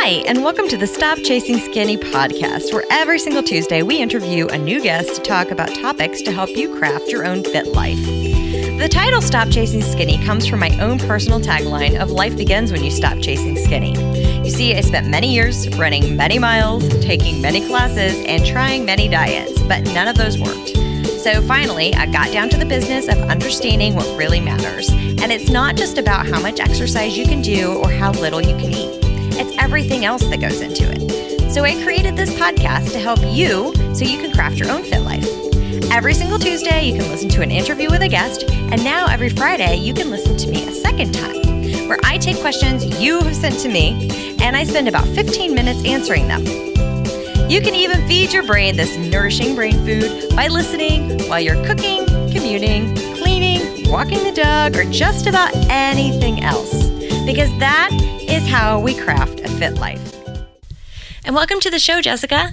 Hi, and welcome to the Stop Chasing Skinny podcast, where every single Tuesday we interview a new guest to talk about topics to help you craft your own fit life. The title Stop Chasing Skinny comes from my own personal tagline of life begins when you stop chasing skinny. You see, I spent many years running many miles, taking many classes, and trying many diets, but none of those worked. So finally, I got down to the business of understanding what really matters. And it's not just about how much exercise you can do or how little you can eat. It's everything else that goes into it. So I created this podcast to help you so you can craft your own fit life. Every single Tuesday, you can listen to an interview with a guest, and now every Friday, you can listen to me a second time, where I take questions you have sent to me, and I spend about 15 minutes answering them. You can even feed your brain this nourishing brain food by listening while you're cooking, commuting, cleaning, walking the dog, or just about anything else. Because that is how we craft a fit life. And welcome to the show, Jessica.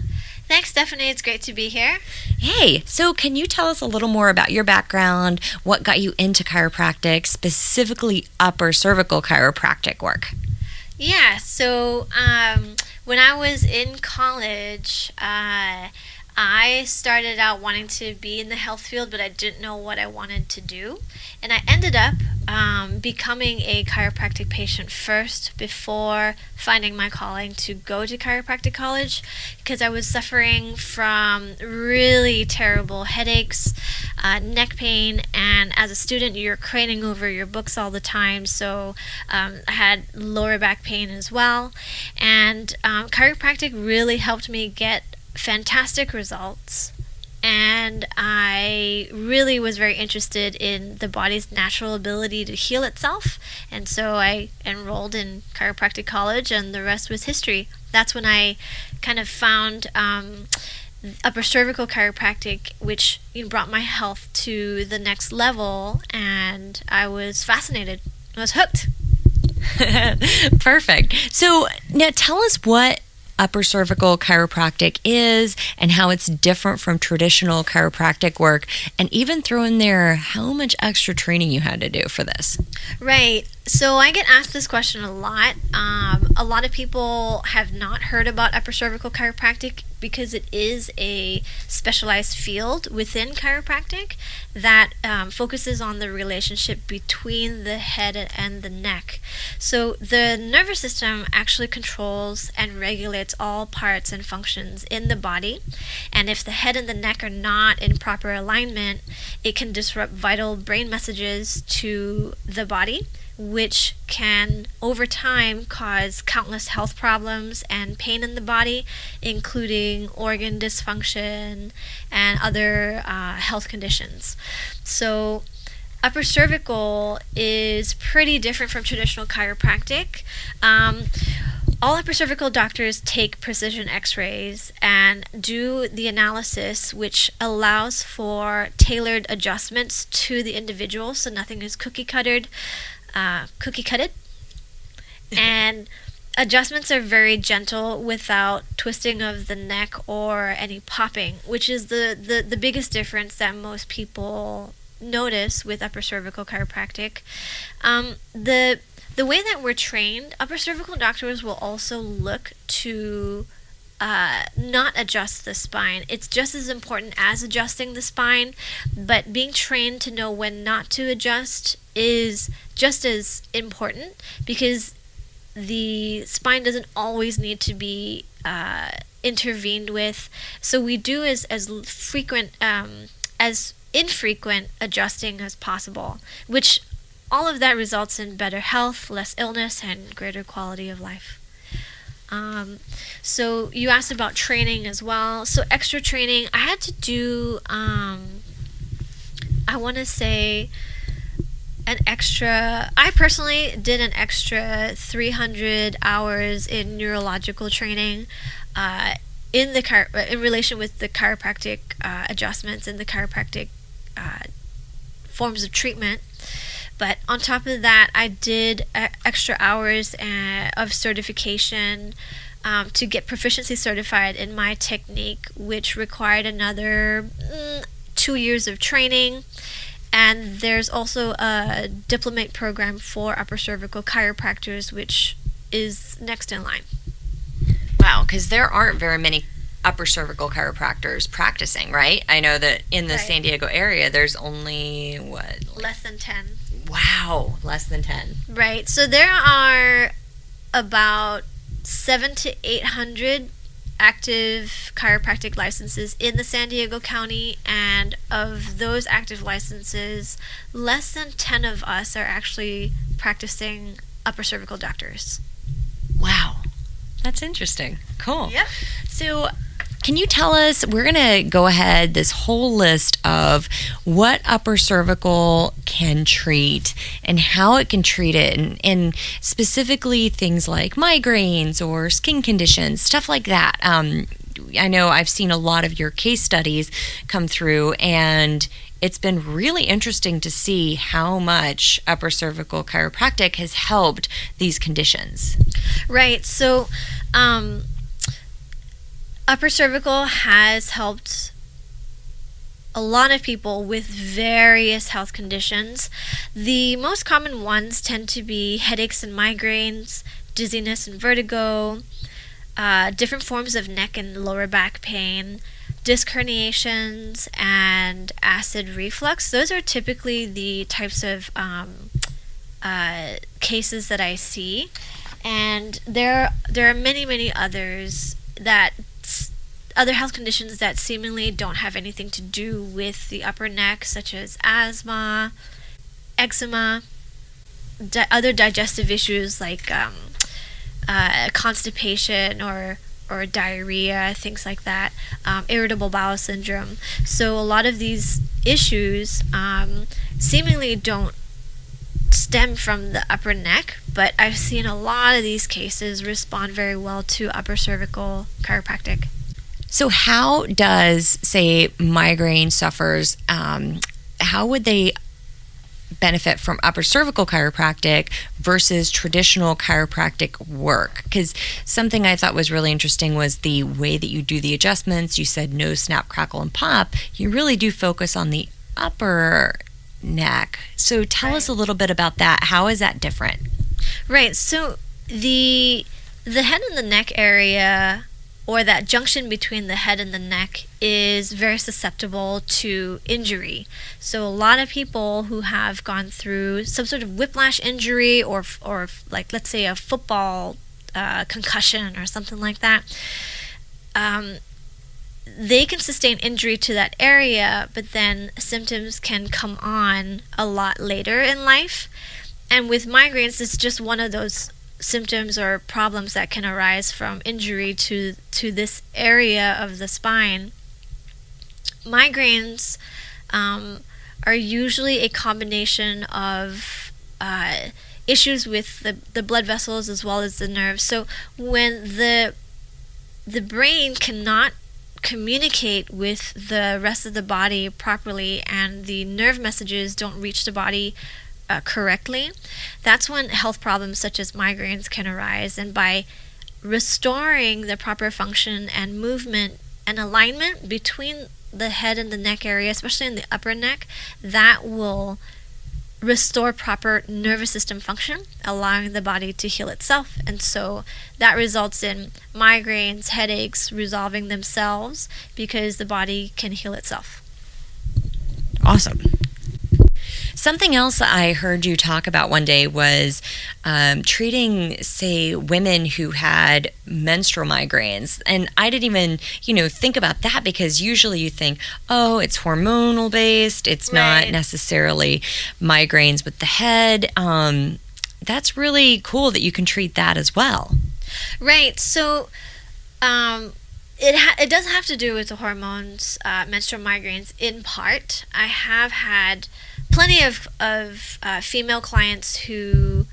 Thanks, Stephanie. It's great to be here. Hey, so can you tell us a little more about your background, what got you into chiropractic, specifically upper cervical chiropractic work? Yeah, so when I was in college, I started out wanting to be in the health field, but I didn't know what I wanted to do. And I ended up becoming a chiropractic patient first before finding my calling to go to chiropractic college, because I was suffering from really terrible headaches, neck pain, and as a student you're craning over your books all the time, so I had lower back pain as well. And chiropractic really helped me get fantastic results, and I really was very interested in the body's natural ability to heal itself, and so I enrolled in chiropractic college, and the rest was history. That's when I kind of found upper cervical chiropractic, which brought my health to the next level, and I was fascinated. I was hooked. Perfect. So now tell us what upper cervical chiropractic is and how it's different from traditional chiropractic work, and even throw in there how much extra training you had to do for this. Right. So I get asked this question a lot. A lot of people have not heard about upper cervical chiropractic because it is a specialized field within chiropractic that focuses on the relationship between the head and the neck. So the nervous system actually controls and regulates all parts and functions in the body. And if the head and the neck are not in proper alignment, it can disrupt vital brain messages to the body, which can, over time, cause countless health problems and pain in the body, including organ dysfunction and other health conditions. So upper cervical is pretty different from traditional chiropractic. All upper cervical doctors take precision x-rays and do the analysis, which allows for tailored adjustments to the individual, so nothing is cookie-cutted. And adjustments are very gentle without twisting of the neck or any popping, which is the biggest difference that most people notice with upper cervical chiropractic. The way that we're trained, upper cervical doctors will also look to not adjust the spine. It's just as important as adjusting the spine, but being trained to know when not to adjust is just as important, because the spine doesn't always need to be intervened with. So we do as infrequent adjusting as possible, which all of that results in better health, less illness, and greater quality of life. So you asked about training as well. So extra training, I had to do, I personally did an extra 300 hours in neurological training in relation with the chiropractic adjustments and the chiropractic forms of treatment. But on top of that, I did extra hours of certification to get proficiency certified in my technique, which required another 2 years of training. And there's also a diplomate program for upper cervical chiropractors, which is next in line. Wow, because there aren't very many upper cervical chiropractors practicing, right? I know that in the San Diego area, there's only, less than 10. Wow, less than 10. Right. So there are about 700 to 800 active chiropractic licenses in the San Diego County, and of those active licenses, less than 10 of us are actually practicing upper cervical doctors. Wow. That's interesting. Cool. Yep. So can you tell us, we're going to go ahead, this whole list of what upper cervical can treat and how it can treat it, and specifically things like migraines or skin conditions, stuff like that. I know I've seen a lot of your case studies come through, and it's been really interesting to see how much upper cervical chiropractic has helped these conditions. Right. So, upper cervical has helped a lot of people with various health conditions. The most common ones tend to be headaches and migraines, dizziness and vertigo, different forms of neck and lower back pain, disc herniations, and acid reflux. Those are typically the types of cases that I see. And there are many others, other health conditions that seemingly don't have anything to do with the upper neck, such as asthma, eczema, other digestive issues like constipation or diarrhea, things like that, irritable bowel syndrome. So a lot of these issues seemingly don't stem from the upper neck, but I've seen a lot of these cases respond very well to upper cervical chiropractic. So how does, say, migraine sufferers, how would they benefit from upper cervical chiropractic versus traditional chiropractic work? Because something I thought was really interesting was the way that you do the adjustments. You said no snap, crackle, and pop. You really do focus on the upper neck. So tell us a little bit about that. How is that different? Right. So the head and the neck area, or that junction between the head and the neck, is very susceptible to injury. So a lot of people who have gone through some sort of whiplash injury, or like, let's say, a football concussion or something like that, they can sustain injury to that area, but then symptoms can come on a lot later in life. And with migraines, it's just one of those symptoms or problems that can arise from injury to this area of the spine. Migraines are usually a combination of issues with the blood vessels as well as the nerves. So when the brain cannot communicate with the rest of the body properly, and the nerve messages don't reach the body correctly, that's when health problems such as migraines can arise. And by restoring the proper function and movement and alignment between the head and the neck area, especially in the upper neck, that will restore proper nervous system function, allowing the body to heal itself. And so that results in migraines, headaches resolving themselves because the body can heal itself. Awesome. Something else I heard you talk about one day was treating, say, women who had menstrual migraines. And I didn't even, think about that, because usually you think, oh, it's hormonal based. It's not necessarily migraines with the head. That's really cool that you can treat that as well. Right. So it does have to do with the hormones, menstrual migraines in part. I have had plenty of female clients who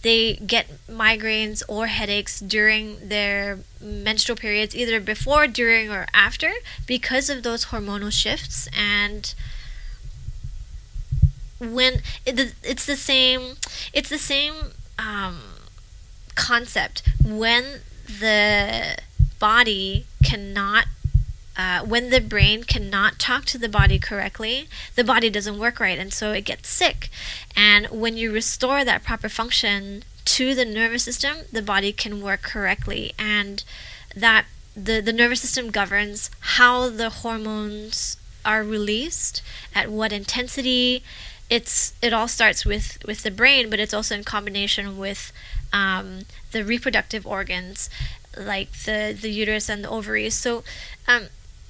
they get migraines or headaches during their menstrual periods, either before, during, or after, because of those hormonal shifts. And when it's the same concept. When the body cannot when the brain cannot talk to the body correctly, the body doesn't work right, and so it gets sick. And when you restore that proper function to the nervous system, the body can work correctly, and that the nervous system governs how the hormones are released, at what intensity. It all starts with the brain, but it's also in combination with the reproductive organs, like the uterus and the ovaries. So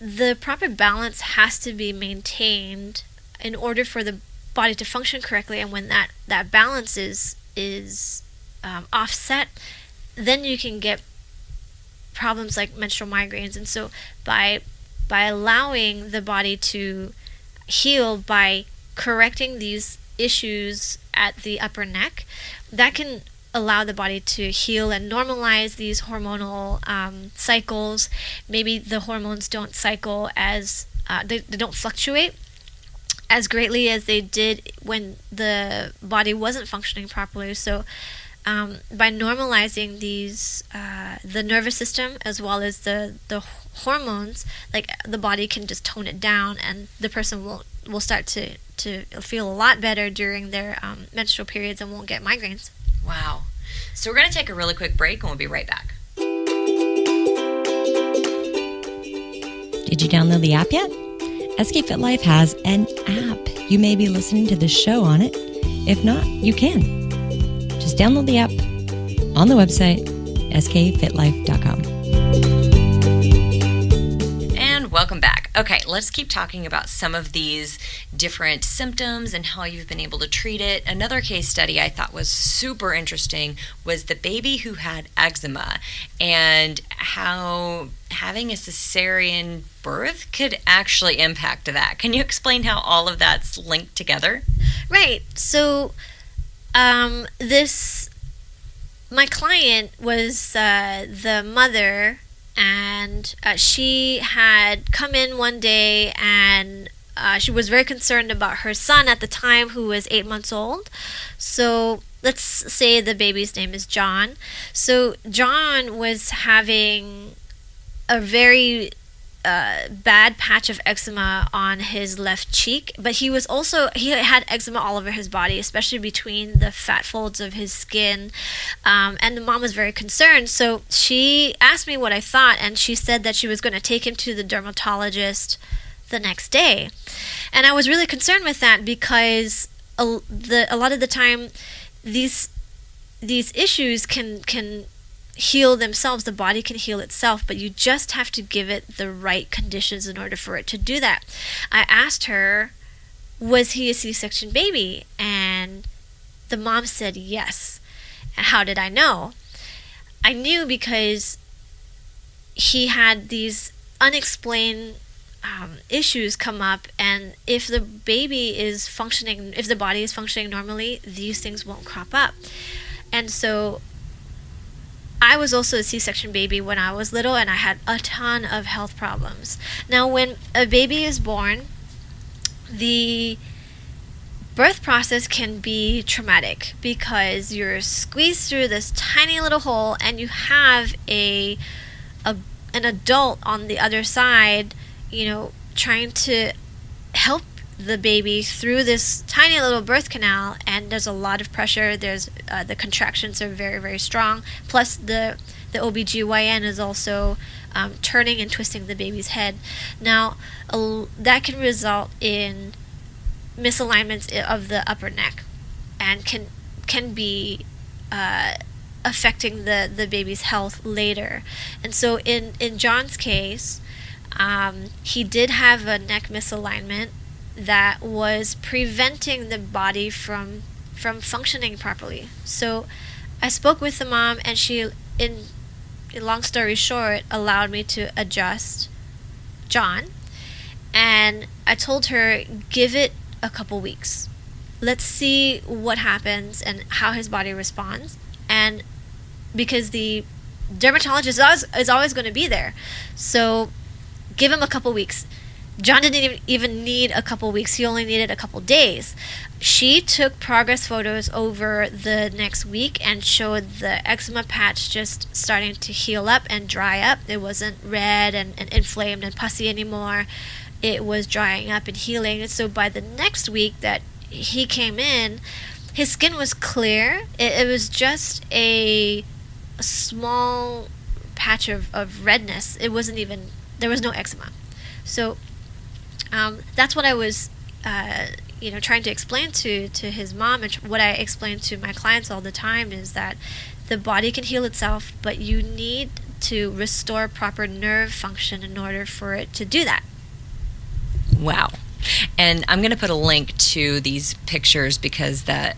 the proper balance has to be maintained in order for the body to function correctly. And when that balance is offset, then you can get problems like menstrual migraines. And so by allowing the body to heal, by correcting these issues at the upper neck, that can allow the body to heal and normalize these hormonal cycles. Maybe the hormones don't cycle as they don't fluctuate as greatly as they did when the body wasn't functioning properly. So by normalizing these the nervous system as well as the hormones, like the body can just tone it down, and the person will start to feel a lot better during their menstrual periods and won't get migraines. Wow. So we're going to take a really quick break and we'll be right back. Did you download the app yet? SK Fit Life has an app. You may be listening to this show on it. If not, you can. Just download the app on the website, skfitlife.com. And welcome back. Okay, let's keep talking about some of these different symptoms and how you've been able to treat it. Another case study I thought was super interesting was the baby who had eczema, and how having a cesarean birth could actually impact that. Can you explain how all of that's linked together? Right. So my client was the mother, and she had come in one day, and she was very concerned about her son at the time, who was 8 months old. So let's say the baby's name is John. So John was having a very bad patch of eczema on his left cheek, but he had eczema all over his body, especially between the fat folds of his skin, and the mom was very concerned. So she asked me what I thought, and she said that she was going to take him to the dermatologist the next day. And I was really concerned with that, because a lot of the time these issues can heal themselves. The body can heal itself, but you just have to give it the right conditions in order for it to do that. I asked her, was he a C-section baby? And the mom said yes. And how did I know? I knew because he had these unexplained issues come up, and if the body is functioning normally, these things won't crop up. And so I was also a C-section baby when I was little, and I had a ton of health problems. Now, when a baby is born, the birth process can be traumatic, because you're squeezed through this tiny little hole, and you have an adult on the other side, trying to help the baby through this tiny little birth canal, and there's a lot of pressure. There's the contractions are very, very strong, plus the OBGYN is also turning and twisting the baby's head. Now that can result in misalignments of the upper neck, and can be affecting the baby's health later. And so in John's case, he did have a neck misalignment that was preventing the body from functioning properly. So I spoke with the mom, and she, in long story short, allowed me to adjust John. And I told her, give it a couple weeks. Let's see what happens and how his body responds. And because the dermatologist is always going to be there. So give him a couple weeks. John didn't even need a couple weeks. He only needed a couple days. She took progress photos over the next week and showed the eczema patch just starting to heal up and dry up. It wasn't red and inflamed and pussy anymore. It was drying up and healing. And so by the next week that he came in, His skin was clear. It was just a small patch of redness. It wasn't even, there was no eczema. So that's what I was trying to explain to his mom, and what I explain to my clients all the time is that the body can heal itself, but you need to restore proper nerve function in order for it to do that. Wow. And I'm going to put a link to these pictures because that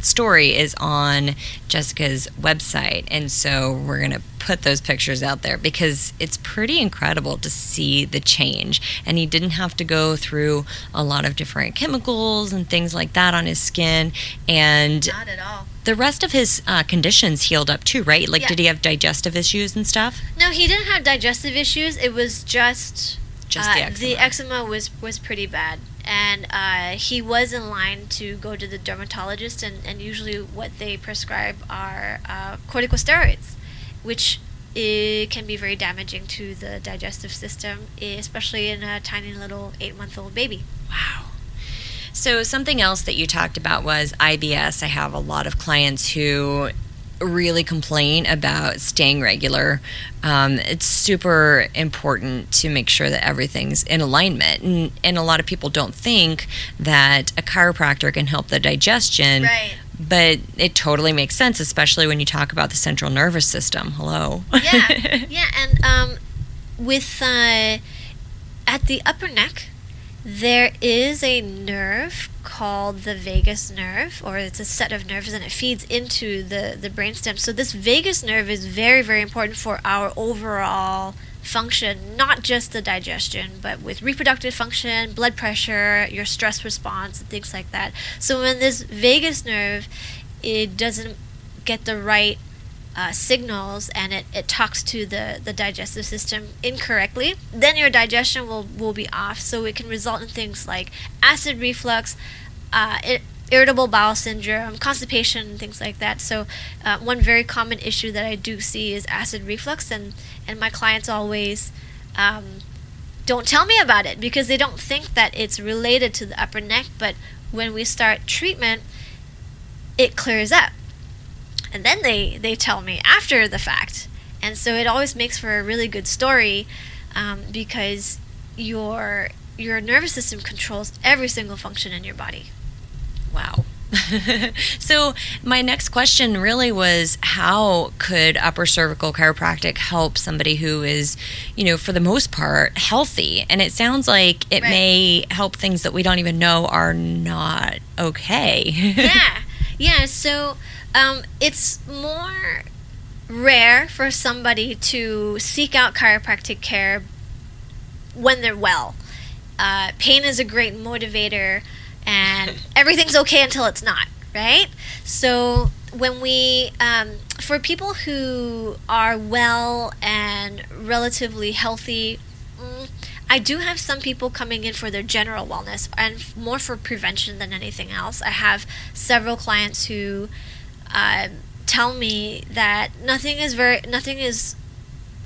story is on Jessica's website. And so we're going to put those pictures out there because it's pretty incredible to see the change. And he didn't have to go through a lot of different chemicals and things like that on his skin. And not at all. The rest of his conditions healed up too, right? Like, yeah. Did he have digestive issues and stuff? No, he didn't have digestive issues. It was just the eczema. The eczema was pretty bad. And he was in line to go to the dermatologist, and usually what they prescribe are corticosteroids, which can be very damaging to the digestive system, especially in a tiny little 8-month-old baby. Wow. So something else that you talked about was IBS. I have a lot of clients who really complain about staying regular. It's super important to make sure that everything's in alignment. And a lot of people don't think that a chiropractor can help the digestion. Right. But it totally makes sense, especially when you talk about the central nervous system. Hello. Yeah. And with at the upper neck, there is a nerve called the vagus nerve, or it's a set of nerves, and it feeds into the brainstem. So this vagus nerve is very, very important for our overall function, not just the digestion, but with reproductive function, blood pressure, your stress response, and things like that. So when this vagus nerve, it doesn't get the right signals, and it talks to the digestive system incorrectly, then your digestion will be off. So it can result in things like acid reflux, irritable bowel syndrome, constipation, and things like that. So one very common issue that I do see is acid reflux, and my clients always don't tell me about it because they don't think that it's related to the upper neck. But when we start treatment, it clears up. And then they tell me after the fact. And so it always makes for a really good story because your nervous system controls every single function in your body. Wow. So my next question really was, how could upper cervical chiropractic help somebody who is, for the most part, healthy? And it sounds like it may help things that we don't even know are not okay. Yeah. So it's more rare for somebody to seek out chiropractic care when they're well. Pain is a great motivator, and everything's okay until it's not, right? So when we, for people who are well and relatively healthy, I do have some people coming in for their general wellness and more for prevention than anything else. I have several clients who tell me that nothing is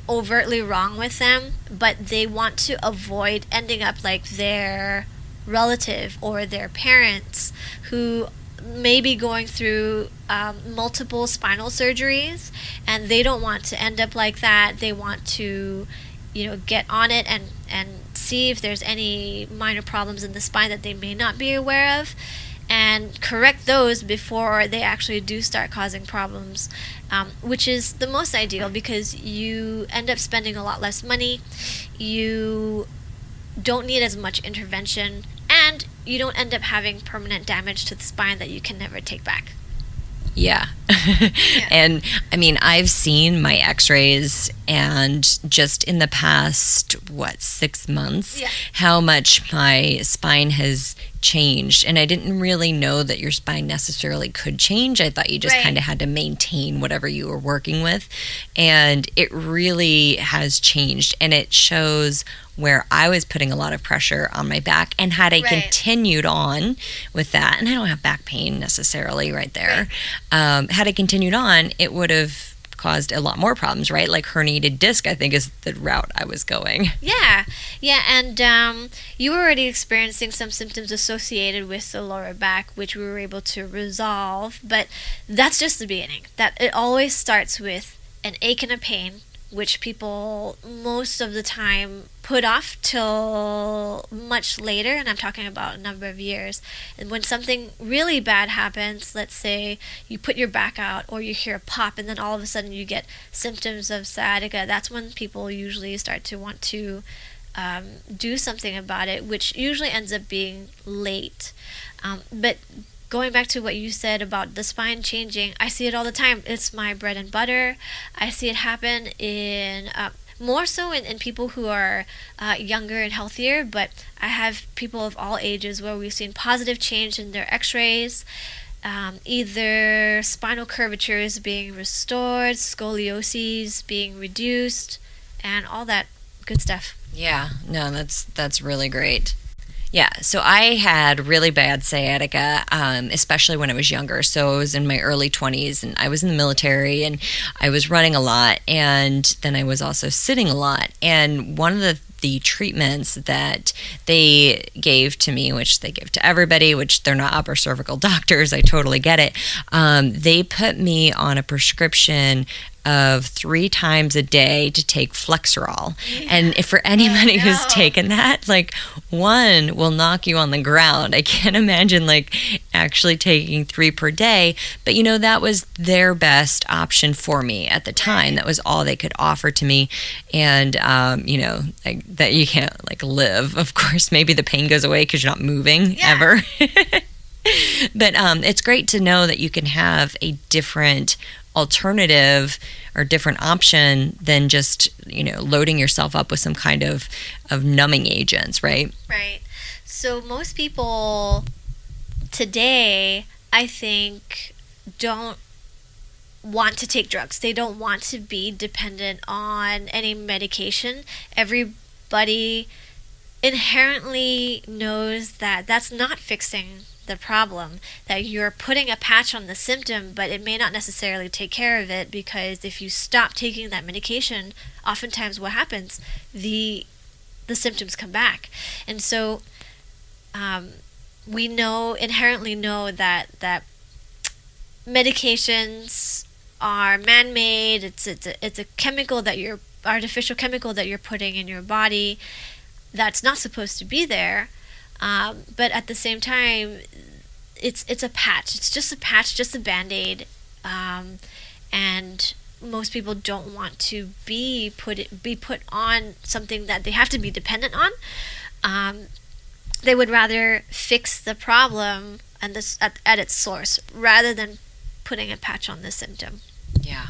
overtly wrong with them, but they want to avoid ending up like their relative or their parents who may be going through multiple spinal surgeries, and they don't want to end up like that. They want to get on it and see if there's any minor problems in the spine that they may not be aware of, and correct those before they actually do start causing problems, which is the most ideal because you end up spending a lot less money, you don't need as much intervention, and you don't end up having permanent damage to the spine that you can never take back. Yeah. And I mean, I've seen my x-rays, and just in the past, 6 months, how much my spine has changed. And I didn't really know that your spine necessarily could change. I thought you just kind of had to maintain whatever you were working with. And it really has changed. And it shows where I was putting a lot of pressure on my back, and had I continued on with that, and I don't have back pain necessarily right there, had I continued on, it would have caused a lot more problems, right? Like herniated disc, I think, is the route I was going. Yeah, and you were already experiencing some symptoms associated with the lower back, which we were able to resolve, but that's just the beginning. That it always starts with an ache and a pain, which people most of the time put off till much later, and I'm talking about a number of years. And when something really bad happens, let's say you put your back out or you hear a pop and then all of a sudden you get symptoms of sciatica, that's when people usually start to want to do something about it, which usually ends up being late. But going back to what you said about the spine changing, I see it all the time. It's my bread and butter. I see it happen in more so in people who are younger and healthier, but I have people of all ages where we've seen positive change in their x-rays, either spinal curvatures being restored, scoliosis being reduced, and all that good stuff. Yeah, no, that's really great. Yeah, so I had really bad sciatica, especially when I was younger. So I was in my early 20s, and I was in the military, and I was running a lot, and then I was also sitting a lot. And one of the treatments that they gave to me, which they give to everybody, which they're not upper cervical doctors, I totally get it. They put me on a prescription of 3 times a day to take Flexerol. Yeah. And if for anybody who's taken that, like, one will knock you on the ground. I can't imagine like actually taking 3 per day, but that was their best option for me at the time. That was all they could offer to me. And, like, that you can't like live. Of course, maybe the pain goes away because you're not moving ever. But it's great to know that you can have a different alternative or different option than just loading yourself up with some kind of numbing agents, right? Right. So most people today, I think, don't want to take drugs. They don't want to be dependent on any medication. Everybody inherently knows that that's not fixing the problem, that you're putting a patch on the symptom, but it may not necessarily take care of it, because if you stop taking that medication, oftentimes what happens, the symptoms come back. And so we inherently know that medications are man-made. It's a chemical artificial chemical that you're putting in your body that's not supposed to be there. But at the same time, it's a patch. It's just a patch, just a Band-Aid, and most people don't want to be put on something that they have to be dependent on. They would rather fix the problem at its source rather than putting a patch on the symptom. Yeah.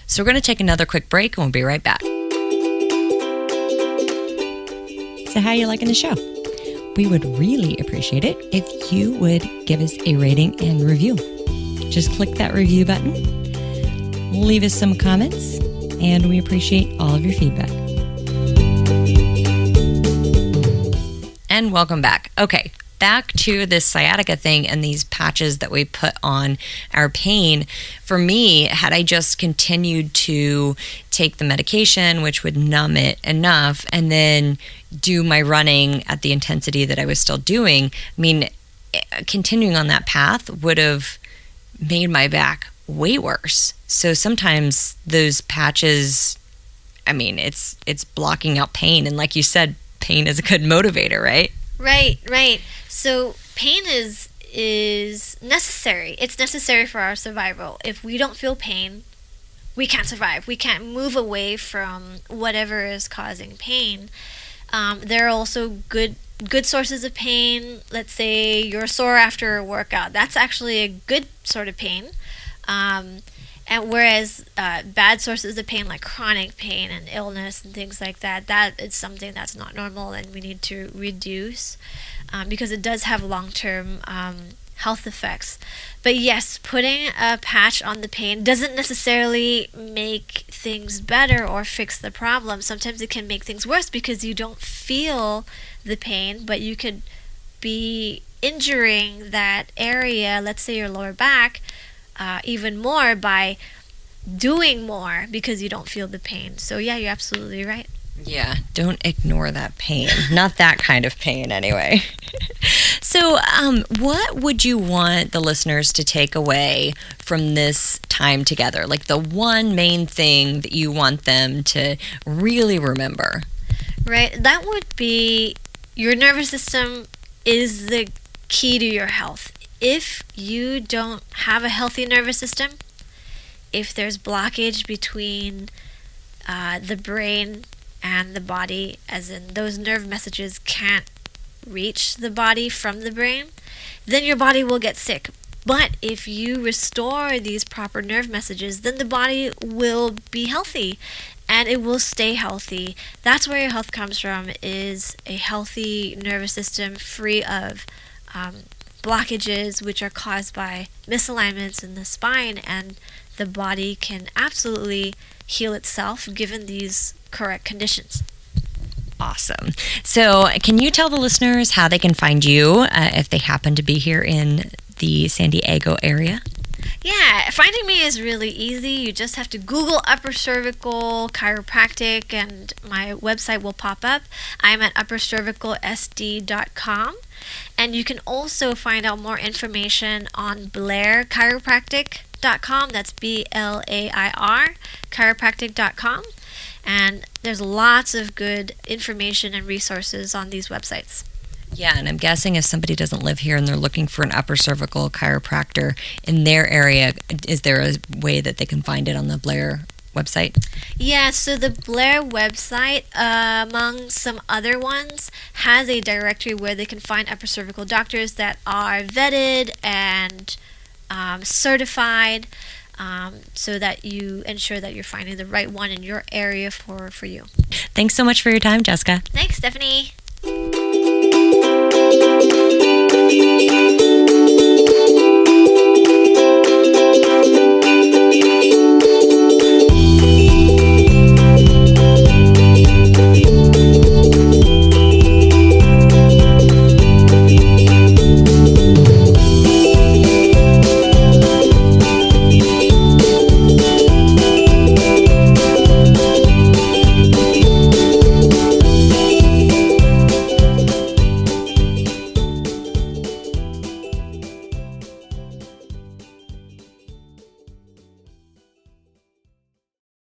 So we're going to take another quick break, and we'll be right back. So how are you liking the show? We would really appreciate it if you would give us a rating and review. Just click that review button, leave us some comments, and we appreciate all of your feedback. And welcome back. Okay, back to this sciatica thing and these patches that we put on our pain. For me, had I just continued to take the medication, which would numb it enough, and then do my running at the intensity that I was still doing, continuing on that path would have made my back way worse. So sometimes those patches, it's blocking out pain. And like you said, pain is a good motivator, right? Right. So pain is necessary. It's necessary for our survival. If we don't feel pain, we can't survive. We can't move away from whatever is causing pain. There are also good sources of pain. Let's say you're sore after a workout. That's actually a good sort of pain. And whereas bad sources of pain, like chronic pain and illness and things like that, that is something that's not normal and we need to reduce, because it does have long-term health effects. But yes, putting a patch on the pain doesn't necessarily make things better or fix the problem. Sometimes it can make things worse because you don't feel the pain, but you could be injuring that area, let's say your lower back, even more by doing more because you don't feel the pain. So yeah, you're absolutely right. Yeah, don't ignore that pain. Not that kind of pain, anyway. So, what would you want the listeners to take away from this time together? Like the one main thing that you want them to really remember? Right, that would be your nervous system is the key to your health. If you don't have a healthy nervous system, if there's blockage between the brain and the body, as in those nerve messages can't reach the body from the brain, then your body will get sick. But if you restore these proper nerve messages, then the body will be healthy and it will stay healthy. That's where your health comes from, is a healthy nervous system free of blockages which are caused by misalignments in the spine, and the body can absolutely heal itself given these correct conditions. Awesome. So can you tell the listeners how they can find you if they happen to be here in the San Diego area? Yeah, finding me is really easy. You just have to Google Upper Cervical Chiropractic and my website will pop up. I'm at uppercervicalsd.com. And you can also find out more information on blairchiropractic.com. That's BLAIR, chiropractic.com. And there's lots of good information and resources on these websites. Yeah, and I'm guessing if somebody doesn't live here and they're looking for an upper cervical chiropractor in their area, is there a way that they can find it on the Blair website? Yeah, so the Blair website, among some other ones, has a directory where they can find upper cervical doctors that are vetted and certified, so that you ensure that you're finding the right one in your area for you. Thanks so much for your time, Jessica. Thanks, Stephanie.